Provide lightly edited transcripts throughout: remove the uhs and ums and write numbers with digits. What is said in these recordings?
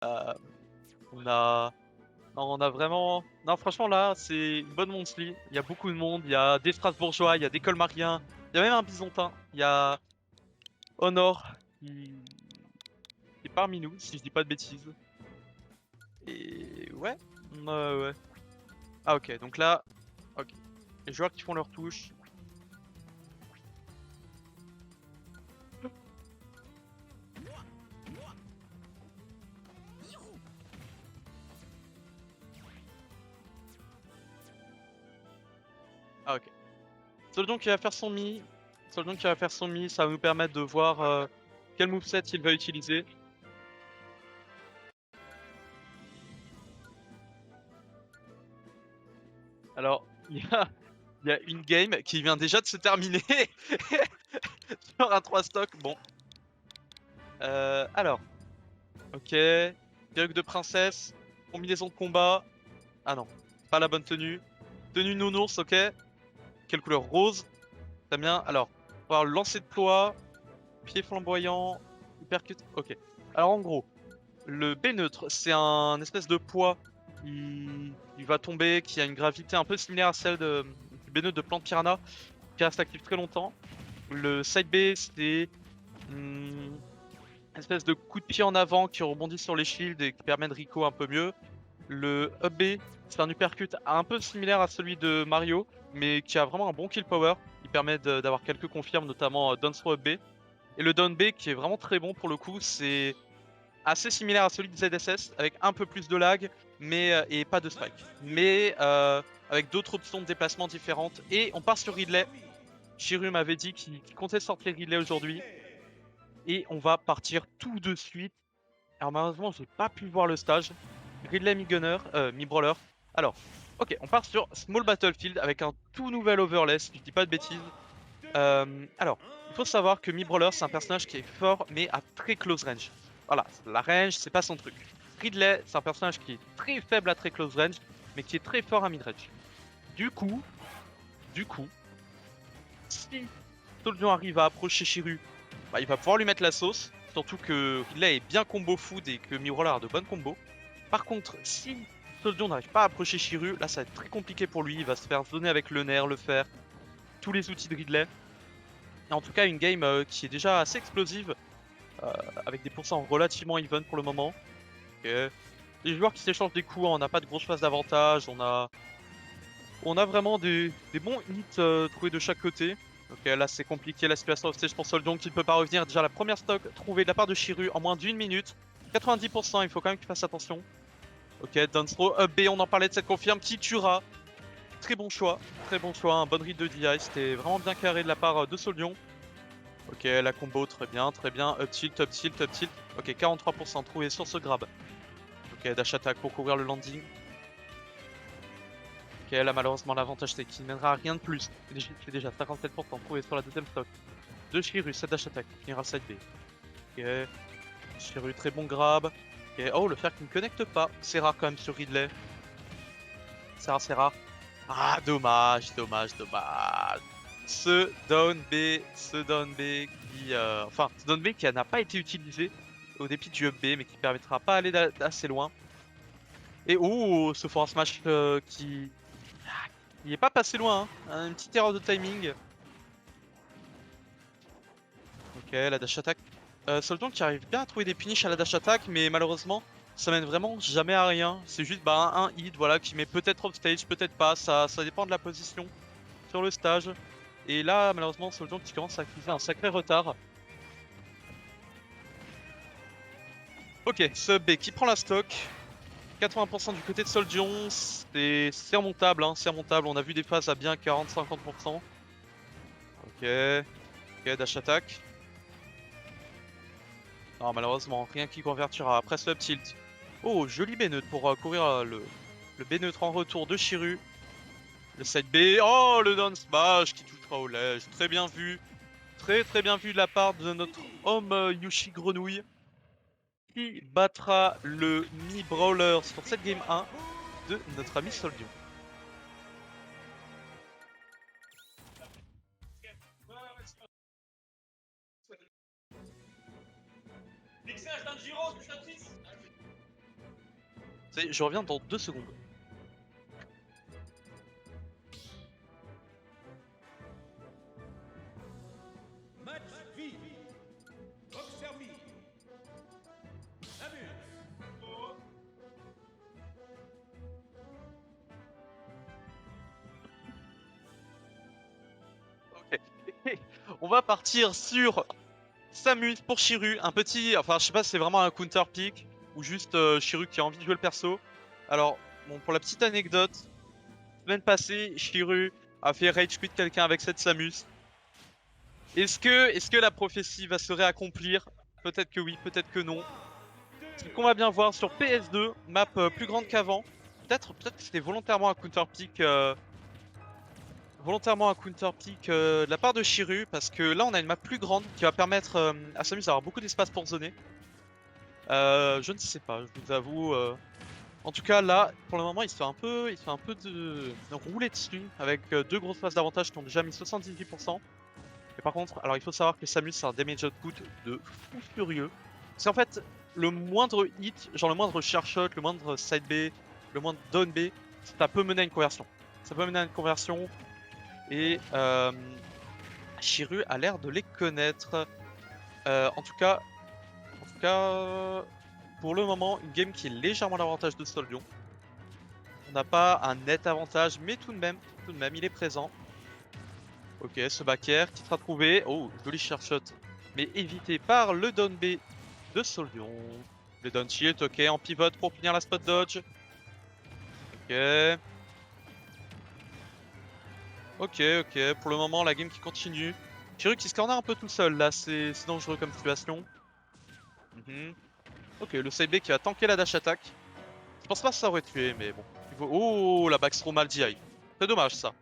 Euh, on a vraiment... Non, franchement, là, c'est une bonne monthly. Il y a beaucoup de monde. Il y a des Strasbourgeois, il y a des Colmariens. Il y a même un Bisontin. Il y a Honor qui est parmi nous, si je dis pas de bêtises. Et ouais. Ouais. Ah, ok. Donc là, ok. Les joueurs qui font leur touche. Ah, ok. Soldion qui va faire son mi. Soldion qui va faire son mi. Ça va nous permettre de voir quel moveset il va utiliser. Alors, il y a une game qui vient déjà de se terminer sur un 3 stock. Bon. Alors. Ok. Perruque de princesse. Combinaison de combat. Ah non. Pas la bonne tenue. Tenue nounours, ok. Quelle couleur? Rose. Très bien. Alors. On va avoir le lancer de ploie. Pied flamboyant. Hypercut. Ok. Alors en gros. Le B neutre, c'est un espèce de poids qui va tomber, qui a une gravité un peu similaire à celle du B neutre de Plante Piranha, qui reste actif très longtemps. Le side B, c'est une espèce de coup de pied en avant qui rebondit sur les shields et qui permet de Rico un peu mieux. Le up B, c'est un uppercut un peu similaire à celui de Mario, mais qui a vraiment un bon kill power. Il permet d'avoir quelques confirmes, notamment down throw up B. Et le down B, qui est vraiment très bon pour le coup, c'est assez similaire à celui de ZSS, avec un peu plus de lag, mais et pas de strike. Mais avec d'autres options de déplacement différentes. Et on part sur Ridley. Shiru m'avait dit qu'il comptait sortir Ridley aujourd'hui. Et on va partir tout de suite. Alors malheureusement, j'ai pas pu voir le stage. Ridley mi-gunner, mi-brawler. Alors, ok, on part sur Small Battlefield avec un tout nouvel overlay, si je dis pas de bêtises. Alors, il faut savoir que mi-brawler, c'est un personnage qui est fort, mais à très close range. Voilà, la range, c'est pas son truc. Ridley, c'est un personnage qui est très faible à très close range, mais qui est très fort à mid-range. Du coup, du coup, si Soldier arrive à approcher Shiru, bah, il va pouvoir lui mettre la sauce. Surtout que Ridley est bien combo food et que mi-brawler a de bonnes combos. Par contre, si Soldier n'arrive pas à approcher Shiru, là ça va être très compliqué pour lui. Il va se faire zoner avec le nerf, le fer, tous les outils de Ridley. Et en tout cas, une game qui est déjà assez explosive, euh, avec des pourcents relativement even pour le moment. Ok. Les joueurs qui s'échangent des coups, hein, on n'a pas de grosse phase d'avantage, on a vraiment des bons hits trouvés de chaque côté. Ok, là c'est compliqué la situation au stage pour Soldion qui ne peut pas revenir. Déjà la première stock trouvée de la part de Shiru en moins d'une minute. 90%, il faut quand même qu'il fasse attention. Ok, down throw, up B, on en parlait de cette confirme qui tuera. Très bon choix, un bon read de DI, c'était vraiment bien carré de la part de Soldion. Ok, la combo, très bien, très bien. Up tilt, up tilt, up tilt. Ok, 43% trouvé sur ce grab. Ok, dash attack pour couvrir le landing. Ok, là malheureusement l'avantage c'est qu'il ne mènera à rien de plus. C'est déjà 57% trouvé sur la deuxième stock. De Shiru, cette dash attack, finira le side B. Ok, Shiru, très bon grab. Ok, oh le fer qui ne connecte pas. C'est rare quand même sur Ridley. C'est rare, c'est rare. Ah, dommage, dommage, dommage. Ce down B qui, enfin, ce down B qui n'a pas été utilisé au dépit du up B, mais qui permettra pas d'aller assez loin. Et oh, ce forward smash qui est pas passé loin, hein. Une petite erreur de timing. Ok, la dash attack. Soldon qui arrive bien à trouver des punishes à la dash attack, mais malheureusement, ça mène vraiment jamais à rien. C'est juste bah, un hit, voilà, qui met peut-être off stage, peut-être pas. Ça dépend de la position sur le stage. Et là, malheureusement, Soldier qui commence à accuser un sacré retard. Ok, Sub B qui prend la stock. 80% du côté de Soldier, c'est remontable, hein, c'est remontable. On a vu des phases à bien 40-50%. Ok, ok, dash attack. Non, malheureusement, rien qui convertira. Après Sub tilt. Oh, joli B neutre pour courir le B neutre en retour de Shiru. Le side B. Oh, le down smash qui touchera au ledge. Très bien vu. Très très bien vu de la part de notre homme Yoshi Grenouille, qui battra le Mi Brawler sur cette game 1 de notre ami Soldion. Je reviens dans 2 secondes. Ok. On va partir sur Samus pour Shiru, un petit, enfin je sais pas si c'est vraiment un counter pick ou juste Shiru qui a envie de jouer le perso. Alors, bon, pour la petite anecdote, semaine passée, Shiru a fait rage quit quelqu'un avec cette Samus. Est-ce que la prophétie va se réaccomplir? Peut-être que oui, peut-être que non. Ce qu'on va bien voir sur PS2, map plus grande qu'avant. Peut-être que c'était volontairement un counter pick de la part de Shiru, parce que là on a une map plus grande qui va permettre à Samus d'avoir beaucoup d'espace pour zoner. Je ne sais pas, je vous avoue. En tout cas là, pour le moment il se fait un peu de rouler dessus avec 2 grosses phases d'avantage qui ont déjà mis 78%. Et par contre, alors il faut savoir que Samus a un damage output de fou furieux. C'est en fait le moindre hit, genre le moindre share shot, le moindre side B, le moindre down B, ça peut mener à une conversion. Ça peut mener à une conversion. Et Shiru a l'air de les connaître. En tout cas, pour le moment, une game qui est légèrement à l'avantage de Soldion. On n'a pas un net avantage, mais tout de même, il est présent. Ok, ce back air qui sera trouvé. Oh, joli share shot, mais évité par le down B de Soldion. Le down shield, ok, en pivot pour finir la spot dodge. Ok. Ok, pour le moment la game qui continue. Shiru qui se corner un peu tout seul là, c'est dangereux comme situation. Ok, le side B qui va tanker la dash attack. Je pense pas que ça aurait tué, mais bon. Oh, la backstrom mal DI. Très dommage ça.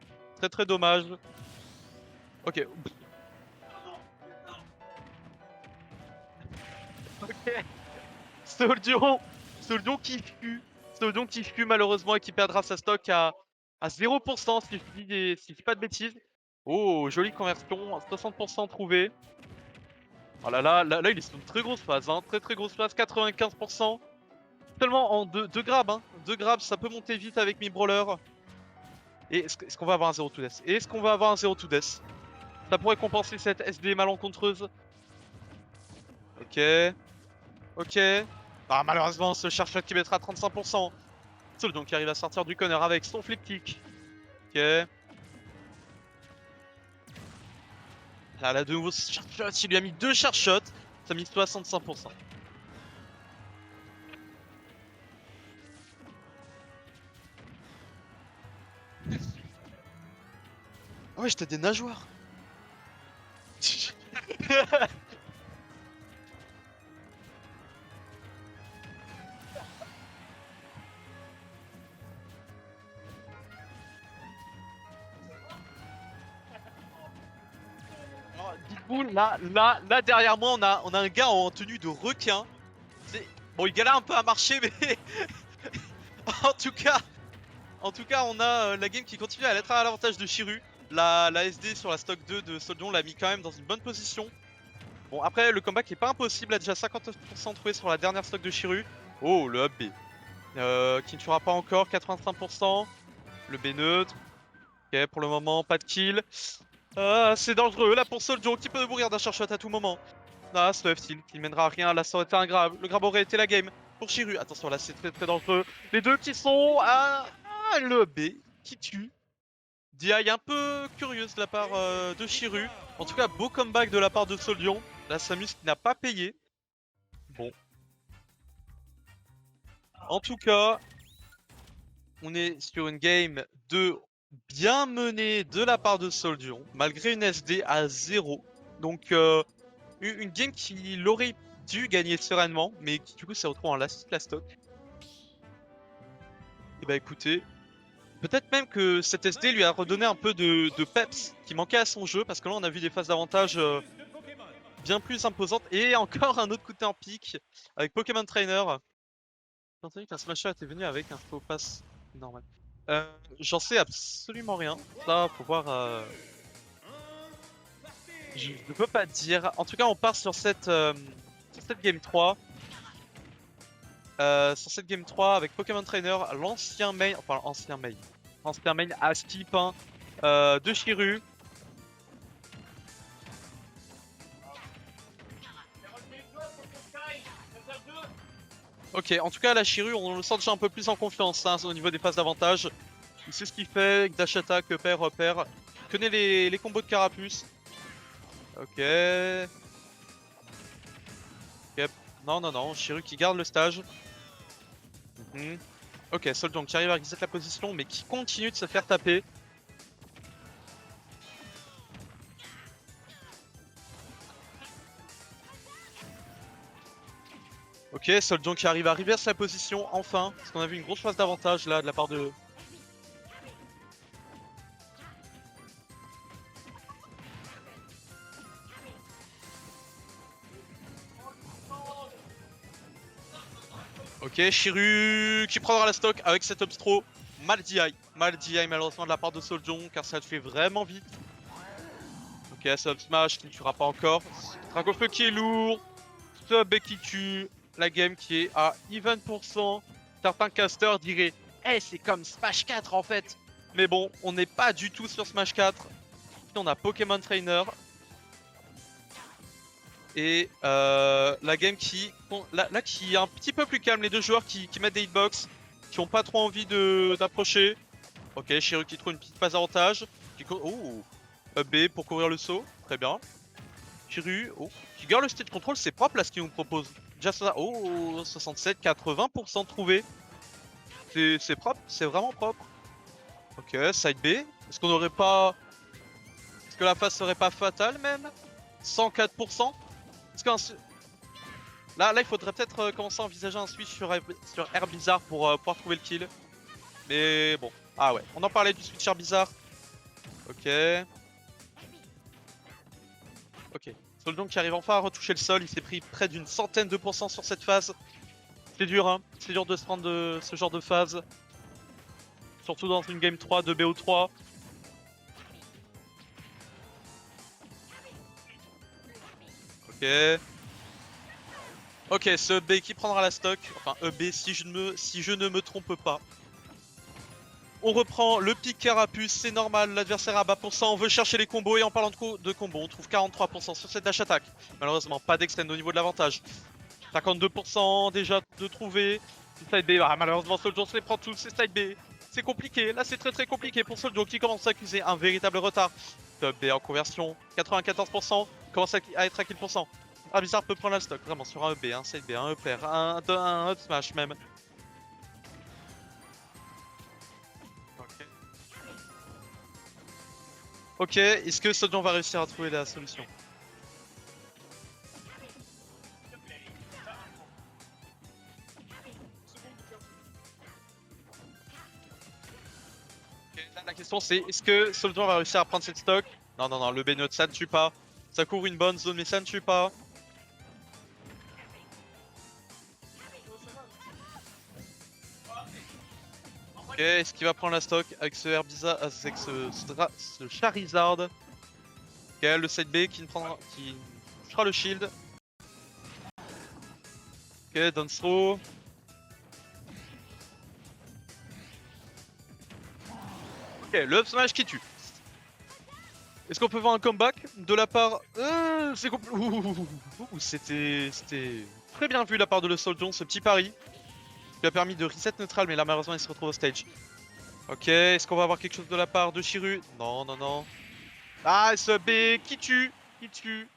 Très dommage. Ok. Ok. Soldion qui fuit. Soldion qui fuit malheureusement et qui perdra sa stock à 0% si je dis pas de bêtises. Oh, jolie conversion, 60% trouvé. Oh là, il est sur une très grosse phase, hein. Très grosse phase, 95%. Seulement en 2 grabs, hein. 2 grabs, ça peut monter vite avec mes brawlers. Et est-ce qu'on va avoir un 0 to death? Est-ce qu'on va avoir un 0 to death? Ça pourrait compenser cette SD malencontreuse. Ok. Ah, malheureusement, ce chercheur qui mettra 35%. Seul donc qui arrive à sortir du corner avec son flip kick. Ok. Là, de nouveau, Charshot, il lui a mis 2 Charshot. Ça a mis 65%. Ah ouais, j'étais des nageoires. Dites-vous, là, derrière moi, on a un gars en tenue de requin. Bon, il galère un peu à marcher, mais en tout cas, on a la game qui continue à être à l'avantage de Shiru. La SD sur la stock 2 de Soldion l'a mis quand même dans une bonne position. Bon, après, le comeback est pas impossible. Il a déjà 59% trouvé sur la dernière stock de Shiru. Oh, le up B. Qui ne tuera pas encore, 85%. Le B neutre. Ok, pour le moment, pas de kill. C'est dangereux là pour Soldion qui peut mourir d'un shot à tout moment. Ah, ce F-Tilt qui mènera à rien. Là, ça aurait été un grab. Le grab aurait été la game pour Shiru. Attention, là, c'est très dangereux. Les deux qui sont à le B qui tue. DI un peu curieuse de la part de Shiru. En tout cas, beau comeback de la part de Soldion. La Samus qui n'a pas payé. Bon. En tout cas, on est sur une game de bien menée de la part de Soldion, malgré une SD à 0. Donc, une game qui aurait dû gagner sereinement, mais qui du coup s'est retrouvée en last stock. Et bah écoutez, peut-être même que cette SD lui a redonné un peu de peps qui manquait à son jeu, parce que là on a vu des phases d'avantage bien plus imposantes. Et encore un autre coup de en pique avec Pokémon Trainer. J'ai entendu qu'un Smasher était venu avec un faux pass normal. J'en sais absolument rien. Ça, faut voir. Je ne peux pas te dire. En tout cas, on part sur cette game 3. sur cette game 3 avec Pokémon Trainer, l'ancien main, enfin ancien main à skip hein, de Chiru. Ok, en tout cas la Chiru on le sent déjà un peu plus en confiance hein, au niveau des phases d'avantage. Il sait ce qu'il fait, dash attack, EPR, repère. Il connaît les combos de Carapuce. Ok. Ok. Non, non, non, Chiru qui garde le stage. Ok, Soldion qui arrive à reset la position mais qui continue de se faire taper. Ok, Soldion qui arrive à reverse la position enfin. Parce qu'on a vu une grosse phase d'avantage là de la part de... Ok, Chiru qui prendra la stock avec cet obstro. Mal DI malheureusement de la part de Soldion car ça le fait vraiment vite. Ok, sub smash qui ne tuera pas encore. Dragofeu qui est lourd. Sub qui tue. La game qui est à even %. Certains casters diraient hey, c'est comme Smash 4 en fait. Mais bon, on n'est pas du tout sur Smash 4. On a Pokémon Trainer. Et la game qui là qui est un petit peu plus calme, les deux joueurs qui mettent des hitbox, qui ont pas trop envie d'approcher. Ok, Chiru qui trouve une petite phase avantage. Oh, B pour courir le saut, très bien. Chiru, oh, qui garde le stage control, c'est propre là ce qu'il nous propose. Déjà ça, oh, 67, 80% trouvé. C'est propre, c'est vraiment propre. Ok, side B. Est-ce qu'on aurait pas... Est-ce que la phase serait pas fatale même 104%. Est-ce qu'un... Là, il faudrait peut-être commencer à envisager un switch sur Air Bizarre pour pouvoir trouver le kill. Mais bon. Ah ouais, on en parlait du switch Air Bizarre. Ok. Ok. Soldion qui arrive enfin à retoucher le sol. Il s'est pris près d'une centaine de pourcents sur cette phase. C'est dur, hein. C'est dur de se prendre de ce genre de phase. Surtout dans une game 3 de BO3. Ok. Ok, ce EB qui prendra la stock. Enfin, EB si je ne me trompe pas. On reprend le pic Carapuce, c'est normal, l'adversaire à bas pourcent, on veut chercher les combos et en parlant de combos, on trouve 43% sur cette dash attack. Malheureusement, pas d'extend au niveau de l'avantage. 52% déjà de trouver. Side B, ah, malheureusement Soldier se les prend tous, c'est side B. C'est compliqué, là c'est très compliqué pour Soldier qui commence à accuser un véritable retard. Top B en conversion, 94%, commence à être à kill pourcent. Ah bizarre peut prendre la stock, vraiment sur un EB, un side B, un EPR, un up smash même. Ok, est-ce que Soldier va réussir à trouver la solution? Ok, là, la question c'est est-ce que Soldier va réussir à prendre cette stock? Non, non, non, le B-Note ça ne tue pas. Ça couvre une bonne zone mais ça ne tue pas. Ok, est-ce qu'il va prendre la stock avec ce Herbizard, avec ce Charizard? Ok, le side B qui touchera le shield. Ok, down throw. Ok, le up smash qui tue. Est-ce qu'on peut voir un comeback de la part... c'est C'était très bien vu de la part de le Soldier, ce petit pari. Qui lui a permis de reset neutral, mais là malheureusement il se retrouve au stage. Ok, est-ce qu'on va avoir quelque chose de la part de Chiru? Non, non, non. Ah, ce B qui tue. Qui tue.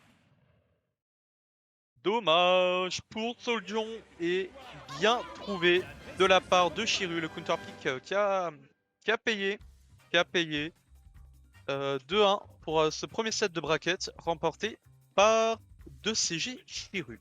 Dommage pour Soldion et bien trouvé de la part de Chiru, le counter pick qui a payé. Qui a payé 2-1 pour ce premier set de bracket remporté par 2CG Chiru.